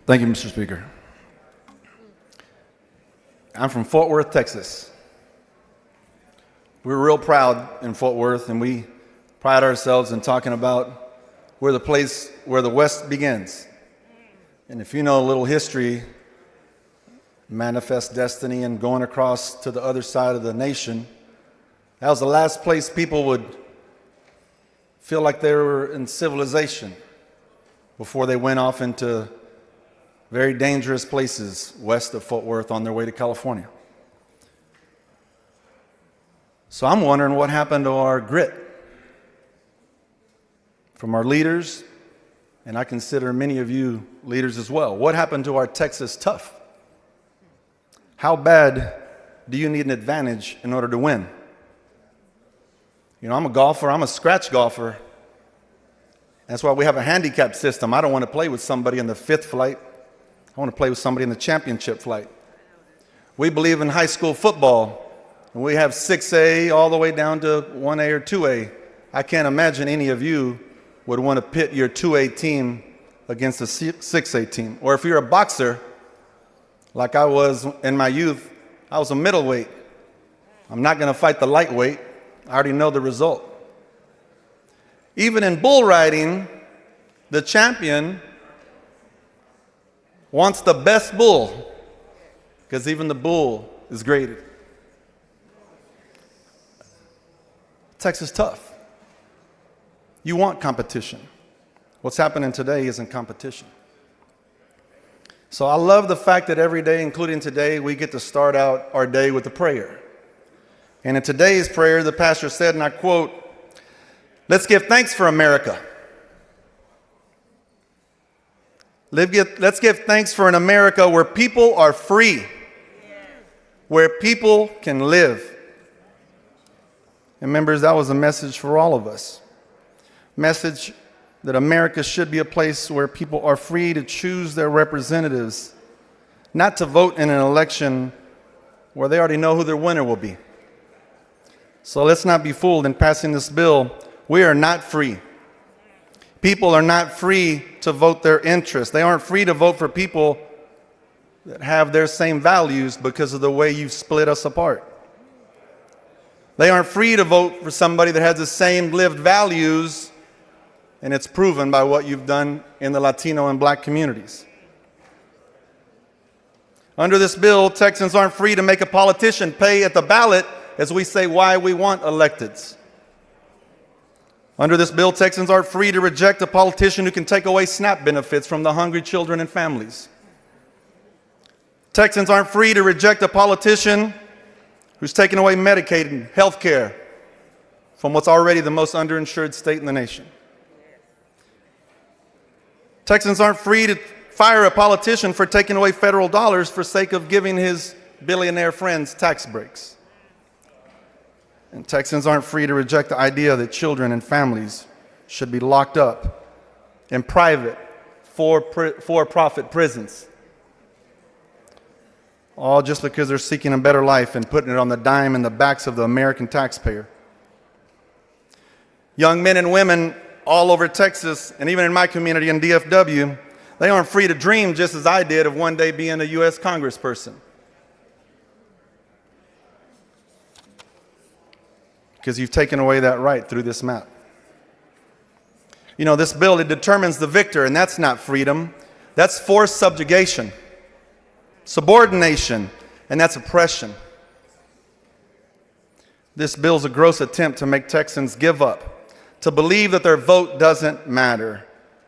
Thank you, Mr. Speaker. I'm from Fort Worth, Texas. We're real proud in Fort Worth, and we pride ourselves in talking about where the West begins. And if you know a little history, manifest destiny and going across to the other side of the nation, that was the last place people would feel like they were in civilization before they went off into very dangerous places west of Fort Worth on their way to California. So I'm wondering what happened to our grit from our leaders, and I consider many of you leaders as well. What happened to our Texas tough? How bad do you need an advantage in order to win? You know, I'm a golfer, I'm a scratch golfer. That's why we have a handicap system. I don't want to play with somebody in the fifth flight. I want to play with somebody in the championship flight. We believe in high school football, and we have 6A all the way down to 1A or 2A. I can't imagine any of you would want to pit your 2A team against a 6A team. Or if you're a boxer, like I was in my youth, I was a middleweight. I'm not going to fight the lightweight. I already know the result. Even in bull riding, the champion wants the best bull, because even the bull is graded. Texas tough. You want competition. What's happening today isn't competition. So I love the fact that every day, including today, we get to start out our day with a prayer. And in today's prayer, the pastor said, and I quote, "Let's give thanks for America. Let's give thanks for an America where people are free, where people can live." And members, that was a message for all of us. Message that America should be a place where people are free to choose their representatives, not to vote in an election where they already know who their winner will be. So let's not be fooled in passing this bill. We are not free. People are not free to vote their interests. They aren't free to vote for people that have their same values because of the way you've split us apart. They aren't free to vote for somebody that has the same lived values, and it's proven by what you've done in the Latino and Black communities. Under this bill, Texans aren't free to make a politician pay at the ballot as we say why we want electeds. Under this bill, Texans aren't free to reject a politician who can take away SNAP benefits from the hungry children and families. Texans aren't free to reject a politician who's taking away Medicaid and health care from what's already the most underinsured state in the nation. Texans aren't free to fire a politician for taking away federal dollars for sake of giving his billionaire friends tax breaks. And Texans aren't free to reject the idea that children and families should be locked up in private, for-profit prisons, all just because they're seeking a better life and putting it on the dime and the backs of the American taxpayer. Young men and women all over Texas, and even in my community in DFW, they aren't free to dream just as I did of one day being a U.S. congressperson. Because you've taken away that right through this map. You know, this bill, it determines the victor, and that's not freedom. That's forced subjugation, subordination, and that's oppression. This bill's a gross attempt to make Texans give up, to believe that their vote doesn't matter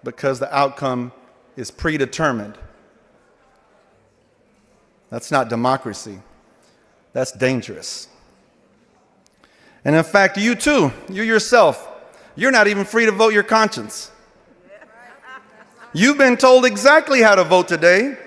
because the outcome is predetermined. That's not democracy. That's dangerous. And in fact, you too, you yourself, you're not even free to vote your conscience. You've been told exactly how to vote today.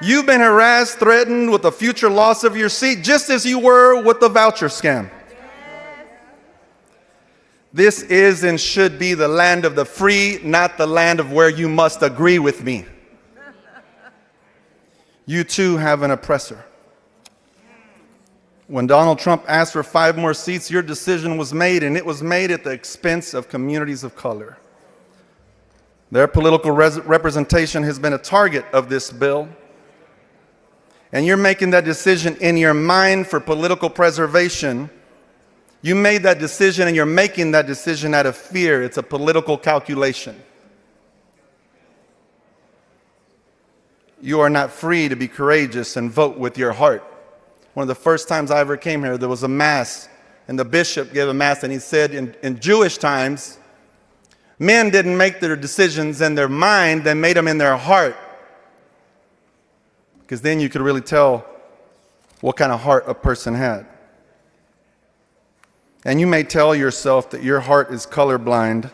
You've been harassed, threatened with the future loss of your seat, just as you were with the voucher scam. This is and should be the land of the free, not the land of where you must agree with me. You too have an oppressor. When Donald Trump asked for 5 more seats, your decision was made, and it was made at the expense of communities of color. Their political representation has been a target of this bill. And you're making that decision in your mind for political preservation. You made that decision and you're making that decision out of fear. It's a political calculation. You are not free to be courageous and vote with your heart. One of the first times I ever came here, there was a mass, and the bishop gave a mass, and he said in Jewish times, men didn't make their decisions in their mind, they made them in their heart. Because then you could really tell what kind of heart a person had. And you may tell yourself that your heart is colorblind,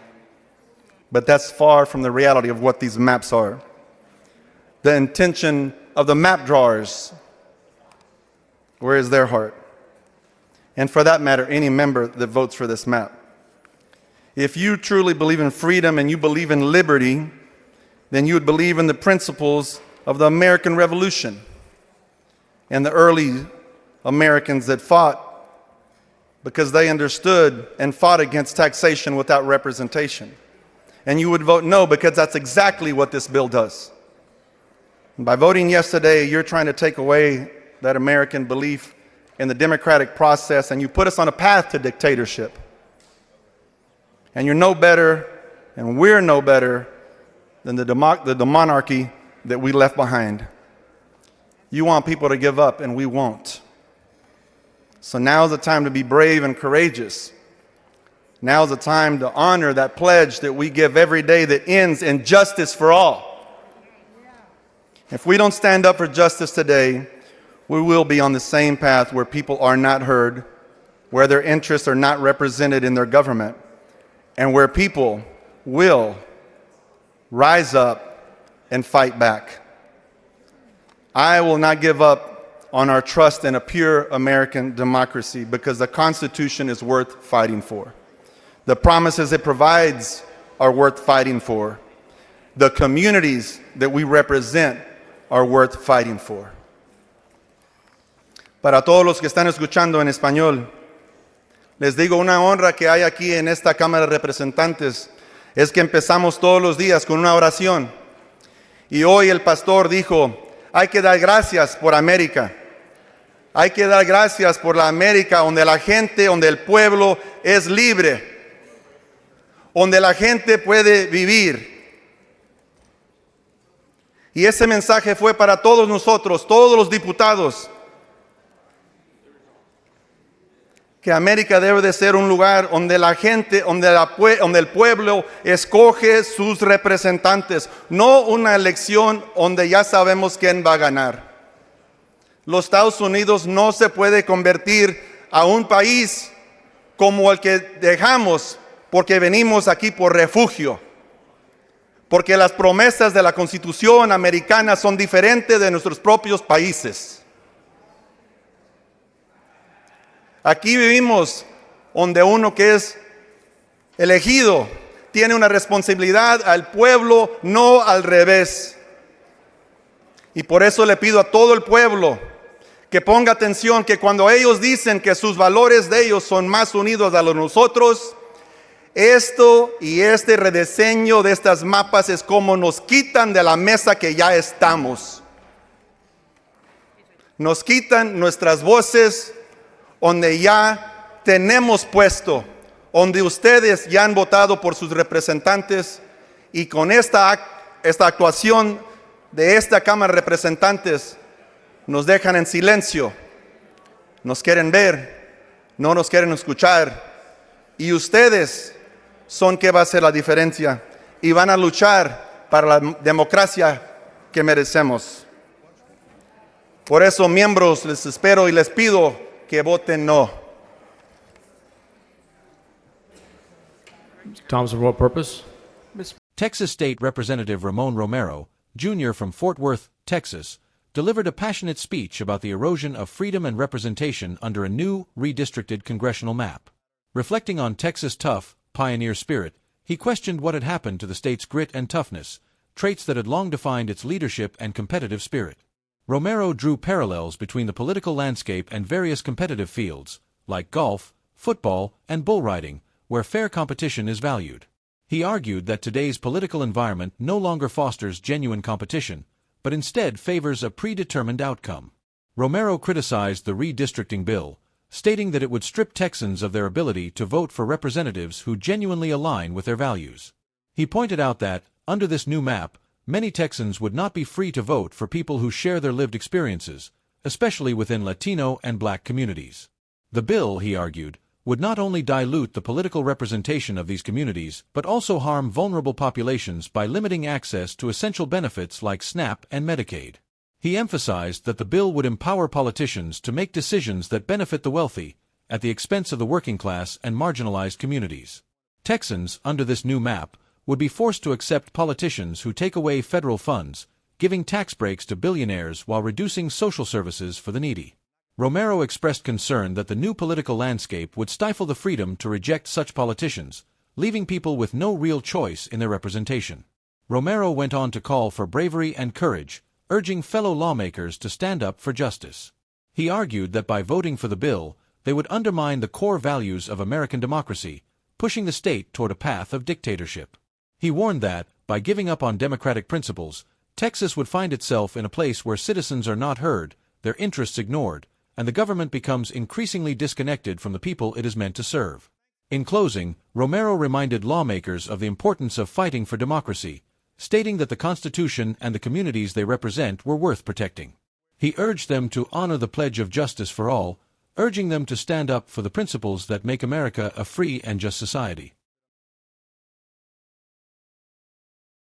but that's far from the reality of what these maps are. The intention of the map drawers, where is their heart? And for that matter, any member that votes for this map. If you truly believe in freedom and you believe in liberty, then you would believe in the principles of the American Revolution and the early Americans that fought because they understood and fought against taxation without representation. And you would vote no because that's exactly what this bill does. And by voting yes today, you're trying to take away that American belief in the democratic process, and you put us on a path to dictatorship. And you're no better, and we're no better than the monarchy that we left behind. You want people to give up, and we won't. So now's the time to be brave and courageous. Now's the time to honor that pledge that we give every day that ends in justice for all. If we don't stand up for justice today, we will be on the same path where people are not heard, where their interests are not represented in their government, and where people will rise up and fight back. I will not give up on our trust in a pure American democracy because the Constitution is worth fighting for. The promises it provides are worth fighting for. The communities that we represent are worth fighting for. Para todos los que están escuchando en español, les digo, una honra que hay aquí en esta Cámara de Representantes es que empezamos todos los días con una oración. Y hoy el pastor dijo, hay que dar gracias por América. Hay que dar gracias por la América donde la gente, donde el pueblo es libre, donde la gente puede vivir. Y ese mensaje fue para todos nosotros, todos los diputados, que América debe de ser un lugar donde la gente, donde el pueblo escoge sus representantes, no una elección donde ya sabemos quién va a ganar. Los Estados Unidos no se puede convertir a un país como el que dejamos porque venimos aquí por refugio. Porque las promesas de la Constitución americana son diferentes de nuestros propios países. Aquí vivimos donde uno que es elegido tiene una responsabilidad al pueblo, no al revés. Y por eso le pido a todo el pueblo que ponga atención, que cuando ellos dicen que sus valores de ellos son más unidos a los de nosotros, esto y este rediseño de estas mapas es como nos quitan de la mesa que ya estamos. Nos quitan nuestras voces donde ya tenemos puesto, donde ustedes ya han votado por sus representantes, y con esta actuación de esta Cámara de Representantes nos dejan en silencio, nos quieren ver, no nos quieren escuchar, y ustedes son que va a hacer la diferencia y van a luchar para la democracia que merecemos. Por eso, miembros, les espero y les pido que voten no. Thomas, for what purpose? Texas State Representative Ramon Romero, Jr. from Fort Worth, Texas, delivered a passionate speech about the erosion of freedom and representation under a new, redistricted congressional map. Reflecting on Texas' tough, pioneer spirit, he questioned what had happened to the state's grit and toughness, traits that had long defined its leadership and competitive spirit. Romero drew parallels between the political landscape and various competitive fields, like golf, football, and bull riding, where fair competition is valued. He argued that today's political environment no longer fosters genuine competition, but instead favors a predetermined outcome. Romero criticized the redistricting bill, stating that it would strip Texans of their ability to vote for representatives who genuinely align with their values. He pointed out that, under this new map, many Texans would not be free to vote for people who share their lived experiences, especially within Latino and Black communities. The bill, he argued, would not only dilute the political representation of these communities but also harm vulnerable populations by limiting access to essential benefits like SNAP and Medicaid. He emphasized that the bill would empower politicians to make decisions that benefit the wealthy, at the expense of the working class and marginalized communities. Texans, under this new map, would be forced to accept politicians who take away federal funds, giving tax breaks to billionaires while reducing social services for the needy. Romero expressed concern that the new political landscape would stifle the freedom to reject such politicians, leaving people with no real choice in their representation. Romero went on to call for bravery and courage, urging fellow lawmakers to stand up for justice. He argued that by voting for the bill, they would undermine the core values of American democracy, pushing the state toward a path of dictatorship. He warned that, by giving up on democratic principles, Texas would find itself in a place where citizens are not heard, their interests ignored, and the government becomes increasingly disconnected from the people it is meant to serve. In closing, Romero reminded lawmakers of the importance of fighting for democracy, stating that the Constitution and the communities they represent were worth protecting. He urged them to honor the pledge of justice for all, urging them to stand up for the principles that make America a free and just society.